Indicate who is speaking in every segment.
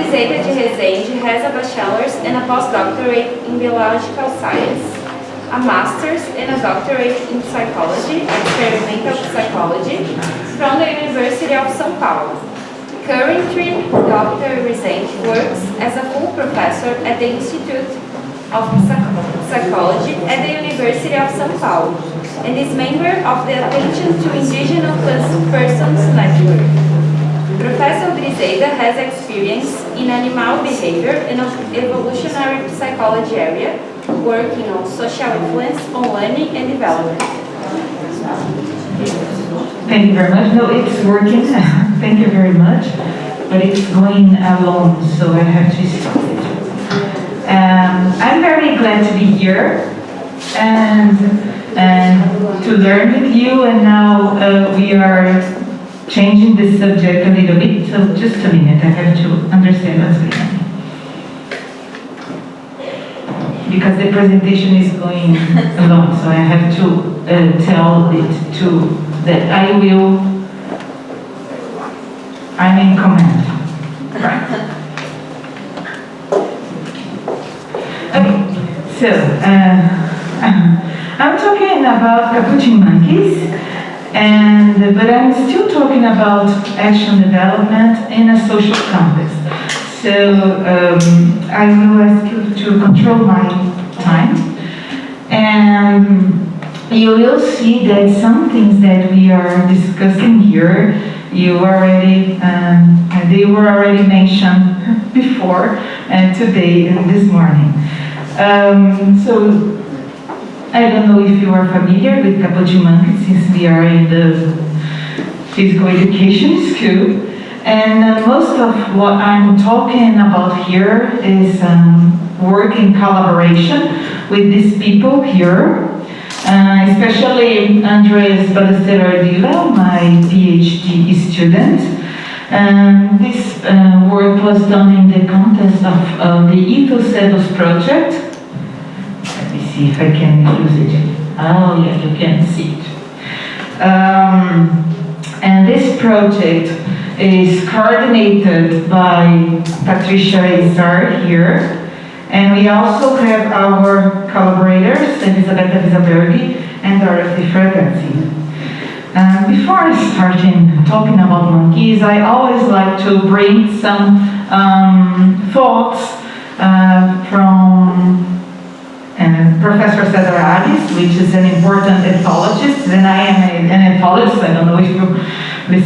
Speaker 1: Briseida Resende has a bachelor's and a postdoctorate in biological science, a master's and a doctorate in psychology, experimental psychology, from the University of São Paulo. Currently, Dr. Resende works as a full professor at the Institute of Psychology at the University of São Paulo and is member of the Attention to Indigenous Persons Network. Professor Briseida has experience in animal behavior and evolutionary psychology area, working on social influence on learning and development.
Speaker 2: Thank you very much. No, it's working. Thank you very much. But it's going along, so I have to stop it. I'm very glad to be here and to learn with you. And now we are changing the subject a little bit. So just a minute, I have to understand what's going on. Because the presentation is going along, so I have to tell it to that I'm in command. Right. Okay, so I'm talking about capuchin monkeys, but I'm still talking about action development in a social context. So I will ask you to control my time, and you will see that some things that we are discussing here, they were already mentioned before today and this morning. So I don't know if you are familiar with capuchin monkeys, since we are in the physical education school. And most of what I'm talking about here is work in collaboration with these people here, especially Andres Balesteiro, my PhD student. This work was done in the context of the Ethos project. Let me see if I can use it. Oh yeah, you can see it. And this project is coordinated by Patricia Izar here, and we also have our collaborators, Elisabetta Visabergi and Dorothy Fragazzi. Before I start talking about monkeys, I always like to bring some thoughts from Professor Cesar Ares, which is an important ethologist, and I am an ethologist. I don't know if you if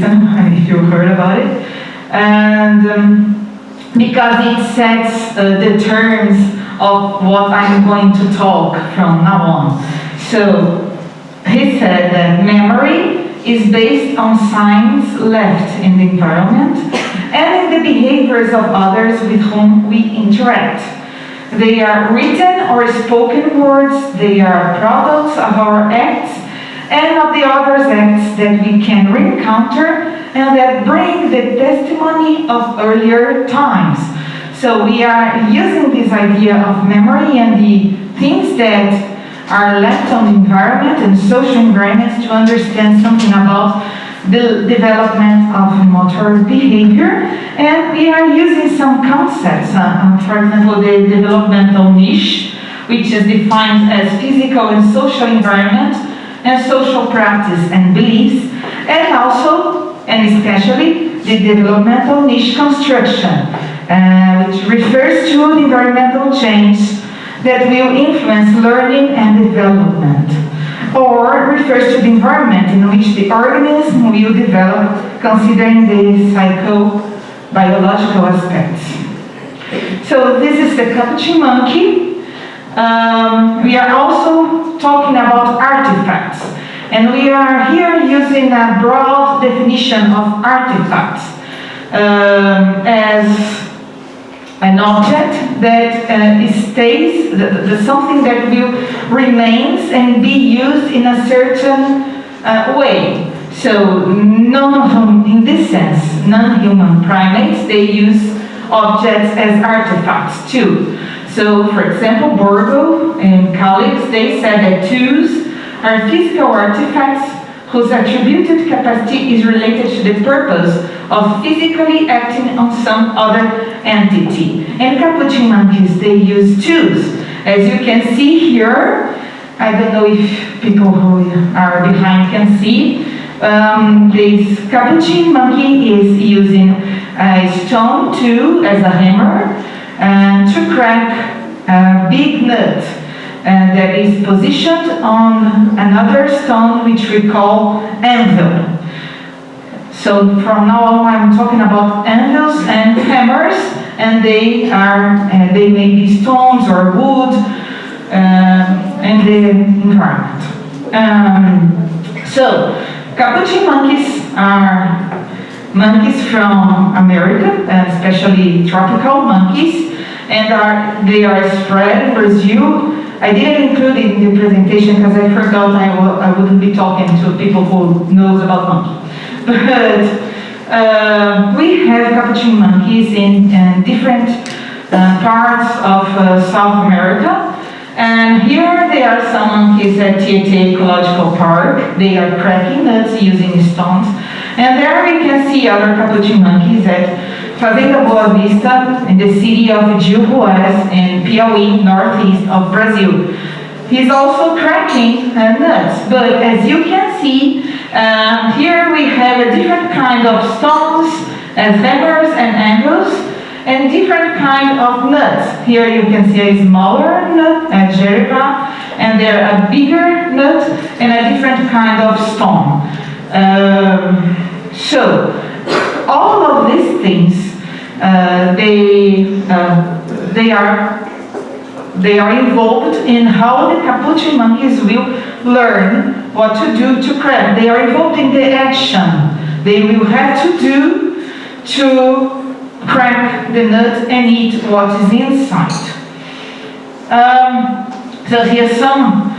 Speaker 2: you heard about it, and because it sets the terms of what I'm going to talk from now on. So he said that memory is based on signs left in the environment and in the behaviors of others with whom we interact. They are written or spoken words, they are products of our acts and of the others' acts that we can re-encounter and that bring the testimony of earlier times. So we are using this idea of memory and the things that are left on the environment and social environments to understand something about the development of motor behavior. And we are using some concepts, for example, the developmental niche, which is defined as physical and social environment and social practice and beliefs, and also, and especially, the developmental niche construction, which refers to the environmental change that will influence learning and development, or refers to the environment in which the organism will develop, considering the psychobiological aspects. So this is the capuchin monkey. We are also talking about artifacts, and we are here using a broad definition of artifacts as an object that stays, something that will remains and be used in a certain way. So in this sense, non-human primates, they use objects as artifacts too. So, for example, Borgo and colleagues, they said that tools are physical artifacts whose attributed capacity is related to the purpose of physically acting on some other entity. And capuchin monkeys, they use tools. As you can see here, I don't know if people who are behind can see, this capuchin monkey is using a stone tool as a hammer to crack a big nut that is positioned on another stone which we call anvil. So from now on I'm talking about anvils and hammers, and they may be stones or wood in the environment. So capuchin monkeys are monkeys from America, especially tropical monkeys, and they are spread in Brazil. I didn't include it in the presentation because I forgot I wouldn't be talking to people who knows about monkeys. But we have capuchin monkeys in different parts of South America. And here there are some monkeys at Tietê Ecological Park. They are cracking nuts using stones. And there we can see other capuchin monkeys at Fazenda Boa Vista in the city of Gil Juarez in Piauí, northeast of Brazil. He's also cracking nuts, but as you can see, here we have a different kind of stones as hammers and anvils, and different kind of nuts. Here you can see a smaller nut, a jerica, and there a bigger nut and a different kind of stone. So all of these things, they are involved in how the capuchin monkeys will learn what to do to crack. They are involved in the action they will have to do to crack the nut and eat what is inside. So here's some,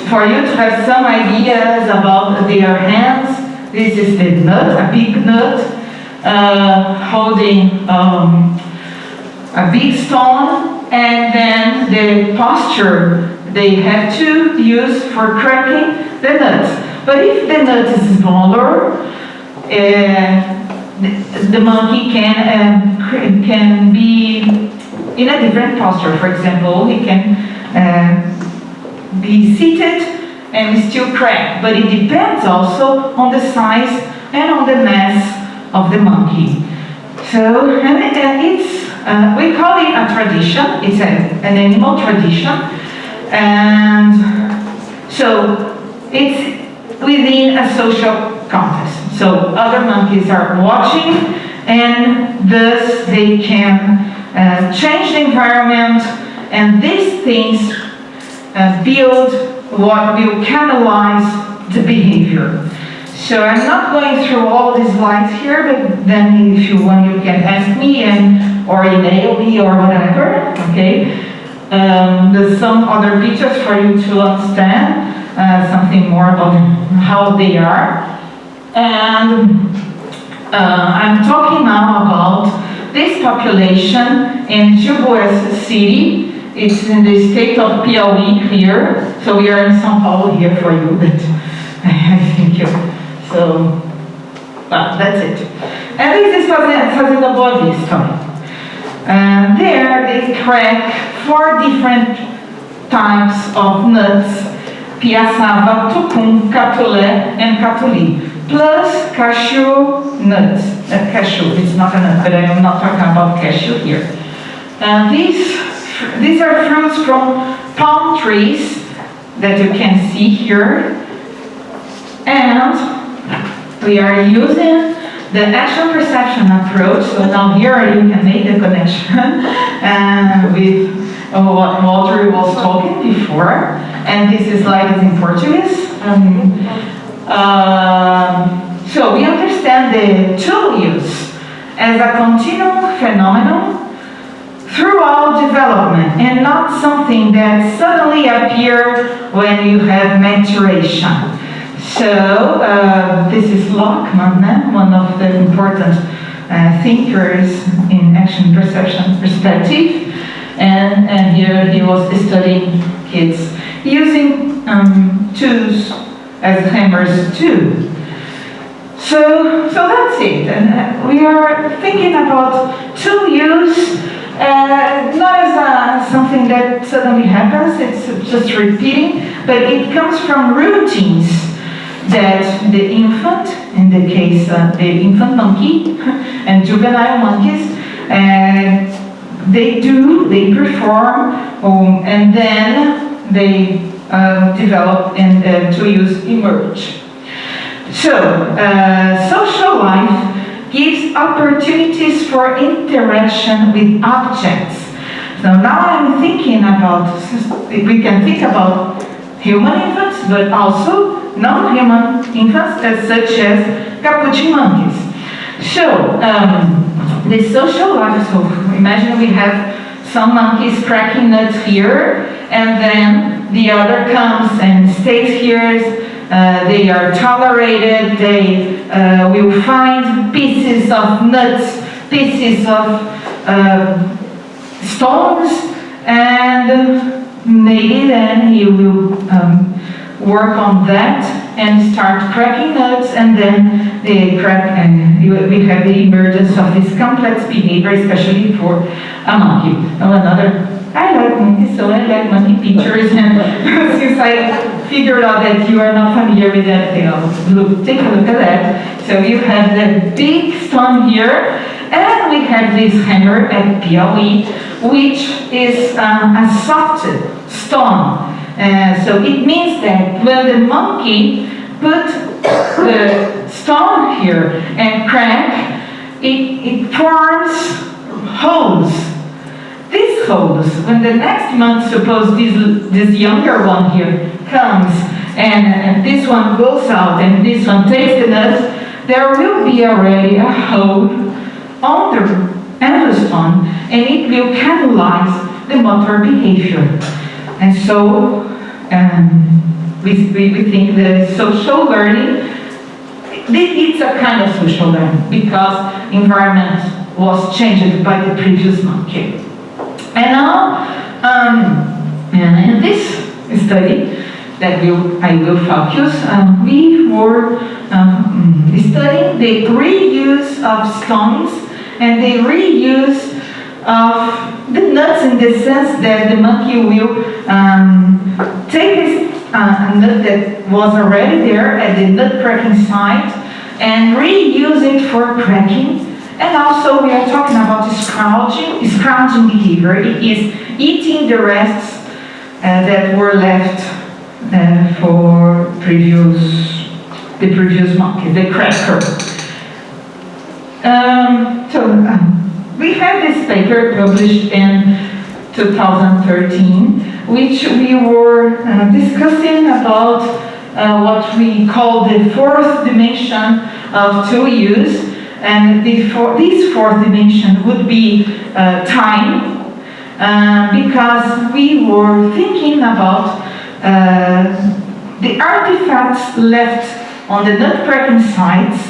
Speaker 2: for you to have some ideas about their hands. This is the nut, a big nut, holding a big stone, and then the posture they have to use for cracking the nuts. But if the nut is smaller, the monkey can be in a different posture. For example, he can be seated and still crack, but it depends also on the size and on the mass of the monkey. So, and it's we call it a tradition. It's an animal tradition, and so it's within a social context. So other monkeys are watching, and thus they can change the environment, and these things build what will catalyze the behavior. So I'm not going through all these slides here, but then if you want, you can ask me or email me or whatever, okay? There's some other pictures for you to understand something more about how they are. And I'm talking now about this population in Juarez City. It's in the state of Piauí here. So we are in São Paulo here for you, but I think you. So, that's it. And this is Fazenda Boa Vista. There they crack 4 different types of nuts: piaçava, tucum, catulé, and catuli, plus cashew nuts. Cashew, it's not a nut, but I'm not talking about cashew here. These are fruits from palm trees that you can see here. And we are using the action perception approach. So now here you can make the connection with what Walter was talking before. And this is slide is in Portuguese. So we understand the tool use as a continual phenomenon throughout development, and not something that suddenly appears when you have maturation. So this is Lachman, one of the important thinkers in action perception perspective, and here he was studying kids using tools as hammers too. So that's it. And we are thinking about tool use, not as something that suddenly happens, it's just repeating, but it comes from routines that the infant, in the case the infant monkey and juvenile monkeys, they perform, and then they develop and to use emerge. So, social life gives opportunities for interaction with objects. So now I'm thinking about, we can think about human infants, but also non-human infants, such as capuchin monkeys. So, the social life, so imagine we have some monkeys cracking nuts here, and then the other comes and stays here. They are tolerated, they will find pieces of nuts, pieces of stones, and maybe then he will work on that and start cracking nuts, and then they crack, and we have the emergence of this complex behavior, especially for a monkey. I like monkeys, so I like monkey pictures, and since I figured out that you are not familiar with that, take a look at that. So you have the big stone here, and we have this hammer at Piauí, which is a soft stone. So it means that when the monkey put the stone here and crack, it forms holes. These holes, when the next month, suppose this younger one here comes, and this one goes out, and this one takes the nuts, there will be already a hole on the stone, and it will catalyze the motor behavior. And so we think the social learning, it's a kind of social learning because environment was changed by the previous monkey. And now, in this study that I will focus, we were studying the reuse of stones and the reuse of the nuts, in the sense that the monkey will take a nut that was already there at the nut cracking site and reuse it for cracking. And also we are talking about scrounging behavior. It is eating the rests that were left for the previous monkey, the cracker. We had this paper published in 2013, which we were discussing about what we call the fourth dimension of tool use. And this fourth dimension would be time, because we were thinking about the artifacts left on the nut cracking sites,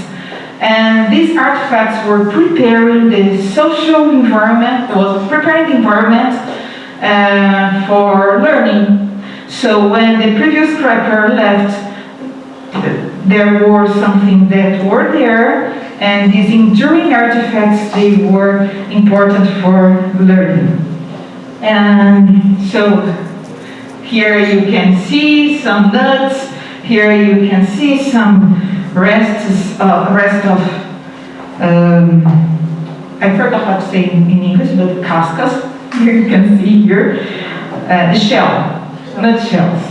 Speaker 2: and these artifacts were preparing the social environment, preparing the environment for learning. So when the previous cracker left, there were something that were there, and these enduring artifacts, they were important for learning. And so here you can see some nuts, here you can see some rest of, I forgot how to say in English, but cascas. Here you can see here, the shell, nut shells.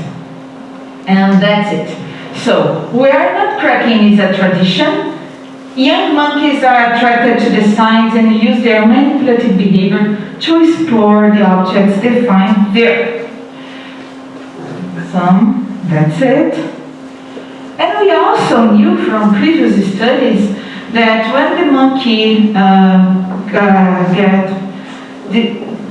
Speaker 2: And that's it. So, where nut cracking is a tradition, young monkeys are attracted to the signs and use their manipulative behavior to explore the objects they find there. That's it. And we also knew from previous studies that when the monkey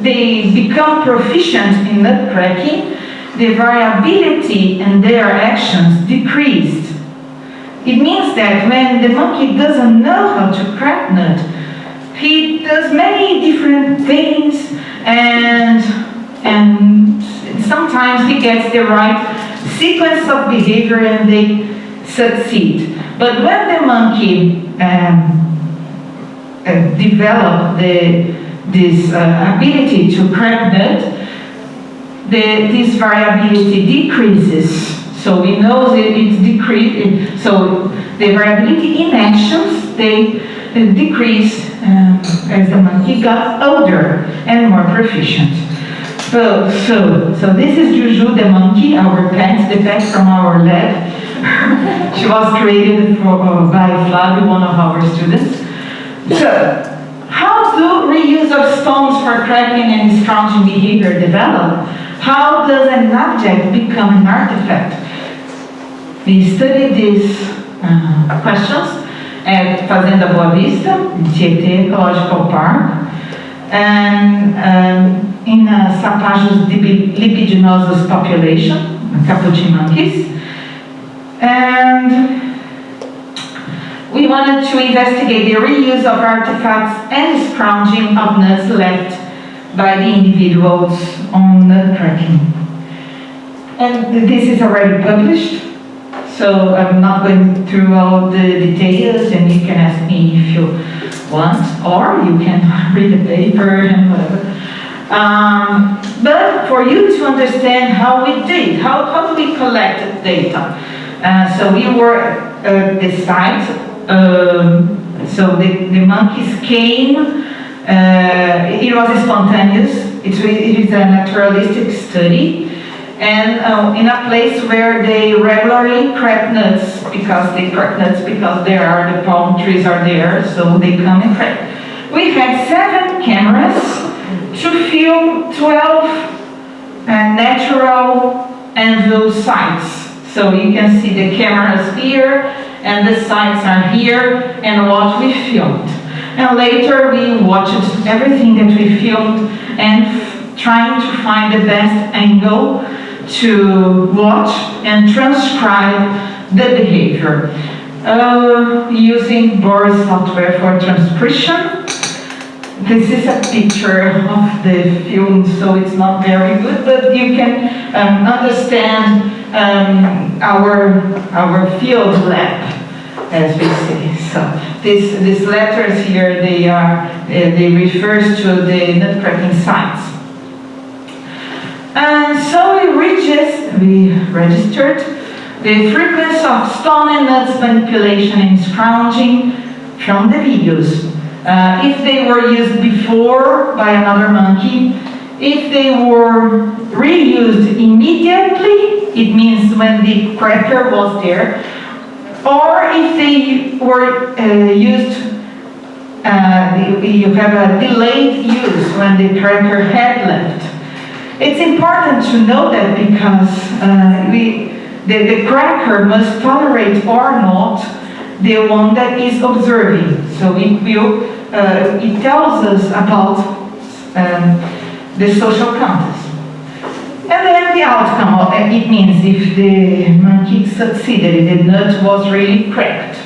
Speaker 2: they become proficient in nut cracking, the variability in their actions decreased. It means that when the monkey doesn't know how to crack nut, he does many different things, and sometimes he gets the right sequence of behavior and they succeed. But when the monkey developed this ability to crack nut, this variability decreases. So we know that it's decreased. So the variability in actions, they decrease as the monkey got older and more proficient. So this is Juju the monkey, our pet, the pet from our lab. She was created by Flavio, one of our students. So, how do reuse of stones for cracking and scrounging behavior develop? How does an object become an artifact? We studied these questions at Fazenda Boa Vista, in Tietê Ecological Park, and in Sapajos libidinosus population, capuchin monkeys. And we wanted to investigate the reuse of artifacts and scrounging of nuts left by the individuals on nut cracking. And this is already published, so I'm not going through all the details, and you can ask me if you want, or you can read the paper and whatever. But for you to understand how we did, how do we collect data? So we were at the site, so the monkeys came, it was spontaneous, it is a naturalistic study, and in a place where they regularly crack nuts, because they crack nuts because the palm trees are there, so they come and crack. We had 7 cameras to film 12 natural anvil sites. So you can see the cameras here, and the sites are here, and what we filmed. And later we watched everything that we filmed and trying to find the best angle to watch and transcribe the behavior. Using Boris software for transcription. This is a picture of the film, so it's not very good, but you can understand our field lab, as we say. So these letters here, they refers to the nut cracking sites. And so we registered the frequency of stone and nuts manipulation and scrounging from the videos. If they were used before by another monkey, if they were reused immediately, it means when the cracker was there, or if they were used, you have a delayed use when the cracker had left. It's important to know that because the cracker must tolerate or not the one that is observing. So it tells us about the social context. And then the outcome, it means if the monkey succeeded, the nut was really cracked.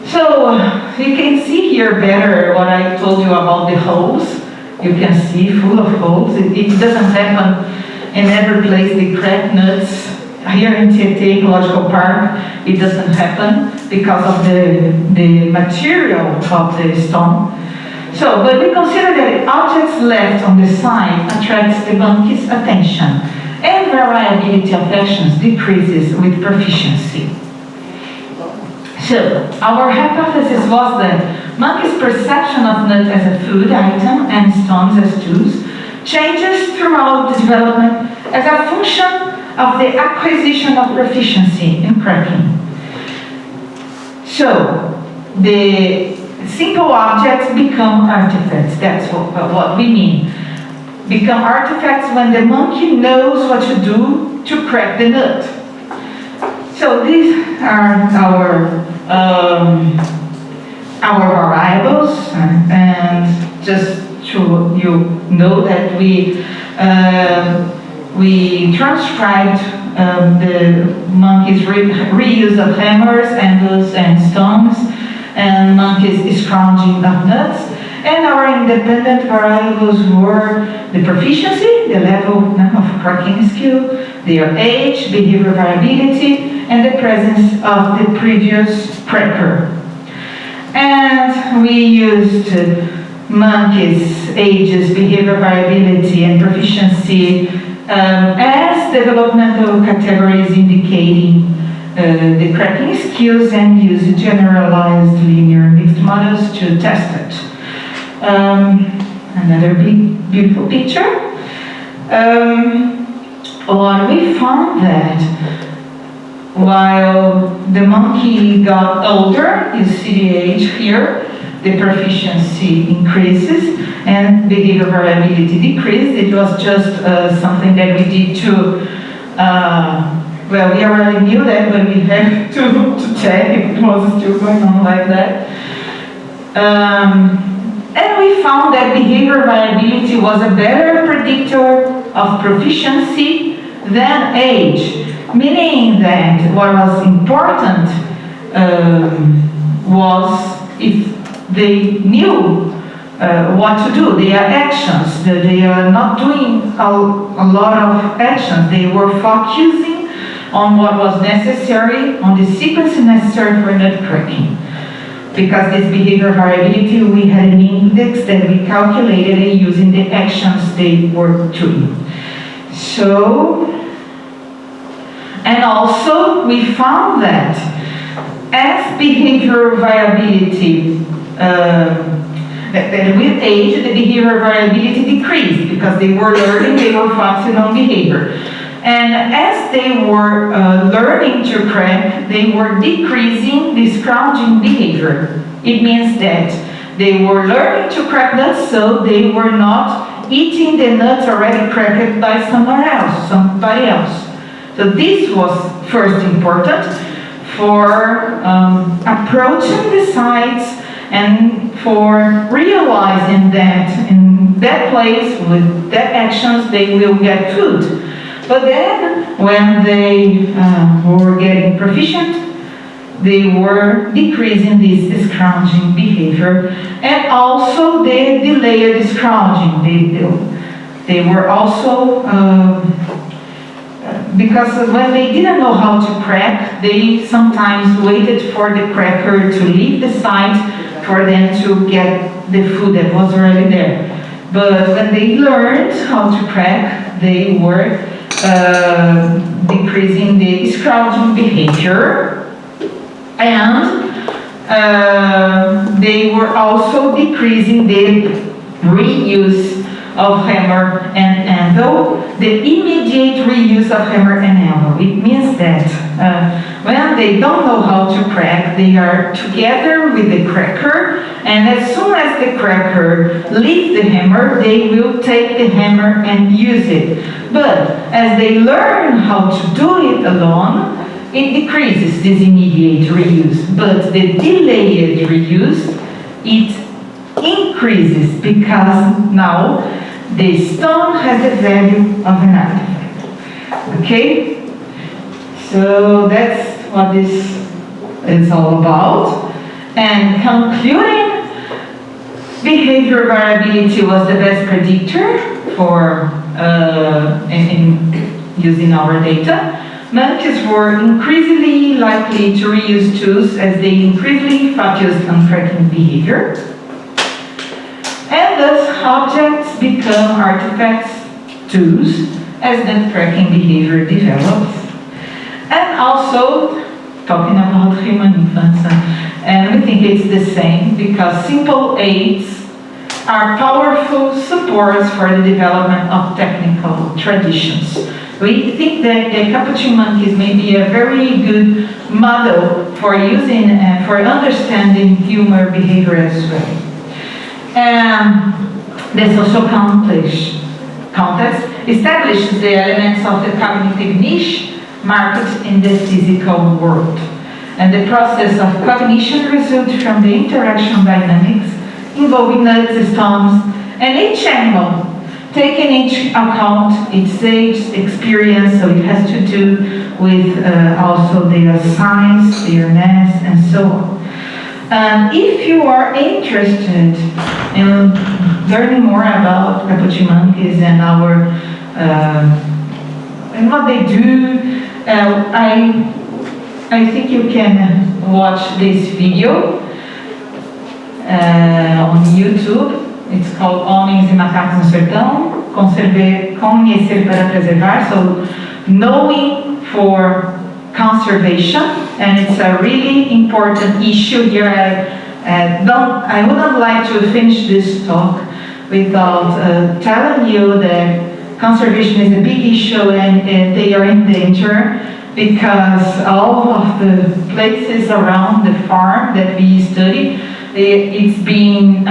Speaker 2: So you can see here better what I told you about the holes. You can see full of holes. It doesn't happen in every place they crack nuts. Here in Tietê Ecological Park, it doesn't happen because of the material of the stone. So, but we consider that objects left on the site attracts the monkey's attention, and variability of actions decreases with proficiency. So, our hypothesis was that monkey's perception of nut as a food item and stones as tools changes throughout the development as a function of the acquisition of proficiency in cracking. So, the simple objects become artifacts. That's what we mean. Become artifacts when the monkey knows what to do to crack the nut. So these are our variables, and just to you know that we transcribed the monkey's reuse of hammers, anvils, and stones and monkeys scrounging up nuts. And our independent variables were the proficiency, the level of cracking skill, their age, behavior variability, and the presence of the previous cracker. And we used monkeys, ages, behavior variability, and proficiency as developmental categories indicating the cracking skills, and used generalized linear mixed models to test it. Another big, beautiful picture. What we found that while the monkey got older, you see the age here, the proficiency increases and behavior variability decreased. It was just something that we did to, well, we already knew that, but we had to check if it was still going on like that. And we found that behavior variability was a better predictor of proficiency than age, meaning that what was important was if they knew what to do, their actions. They are not doing a lot of actions. They were focusing on what was necessary, on the sequence necessary for nut cracking. Because this behavior variability, we had an index that we calculated using the actions they were doing. So, and also we found that as behavior variability, that with age, the behavior variability decreased because they were learning, they were focusing on behavior. And as they were learning to crack, they were decreasing the scrounging behavior. It means that they were learning to crack nuts, so they were not eating the nuts already cracked by somebody else. So this was first important for approaching the sites and for realizing that in that place, with that actions, they will get food. But then, when they were getting proficient, they were decreasing this scrounging behavior, and also they delayed the scrounging. They were also, because when they didn't know how to crack, they sometimes waited for the cracker to leave the site for them to get the food that was already there. But when they learned how to crack, they were decreasing the scrounging behavior, and they were also decreasing the reuse of hammer and anvil, the immediate reuse of hammer and anvil. It means that when they don't know how to crack, they are together with the cracker, and as soon as the cracker leaves the hammer, they will take the hammer and use it. But as they learn how to do it alone, it decreases this immediate reuse. But the delayed reuse, it increases because now the stone has the value of an artifact. Okay? So that's what this is all about. And concluding, behavior variability was the best predictor for in using our data. Monkeys were increasingly likely to reuse tools as they increasingly focused on cracking behavior. And thus objects become artifacts, tools, as nut cracking behavior develops. And also, talking about human infants, and we think it's the same because simple aids are powerful supports for the development of technical traditions. We think that the capuchin monkeys may be a very good model for using and for understanding human behavior as well. The social context establishes the elements of the cognitive niche marked in the physical world. And the process of cognition results from the interaction dynamics involving nuts, stones, and each animal, taking into account its age, experience, so it has to do with also their size, their mass, and so on. And if you are interested in learning more about Capuchin monkeys and our and what they do, I think you can watch this video on YouTube. It's called Homens e Macacos no Sertão, Conhecer para Preservar, so knowing for conservation, and it's a really important issue here. I wouldn't like to finish this talk without telling you that conservation is a big issue and they are in danger because all of the places around the farm that we study, it's being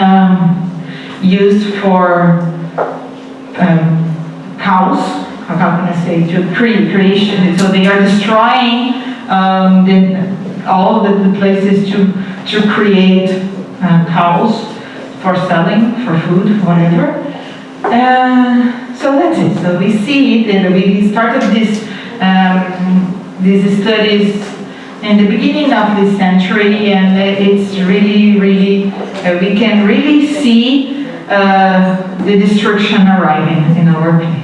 Speaker 2: used for cows, how can I say, to creation. So they are destroying all the places to create cows for selling, for food, whatever. So that's it. So we see it, and we started these studies in the beginning of this century, and it's really, we can really see the destruction arriving in our places.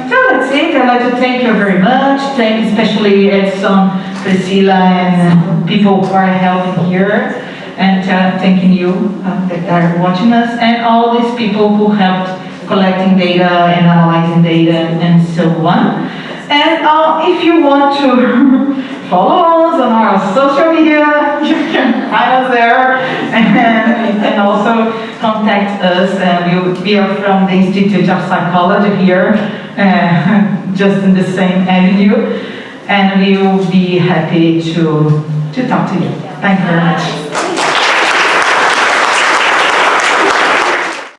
Speaker 2: So that's it. I'd like to thank you very much. Thank especially Edson, Priscilla, and people who are helping here, and thanking you that are watching us, and all these people who helped collecting data and analyzing data and so on. And if you want to follow us on our social media, you can find us there, and you can also contact us. We are from the Institute of Psychology here, just in the same avenue, and we will be happy to talk to you. Thank you very much.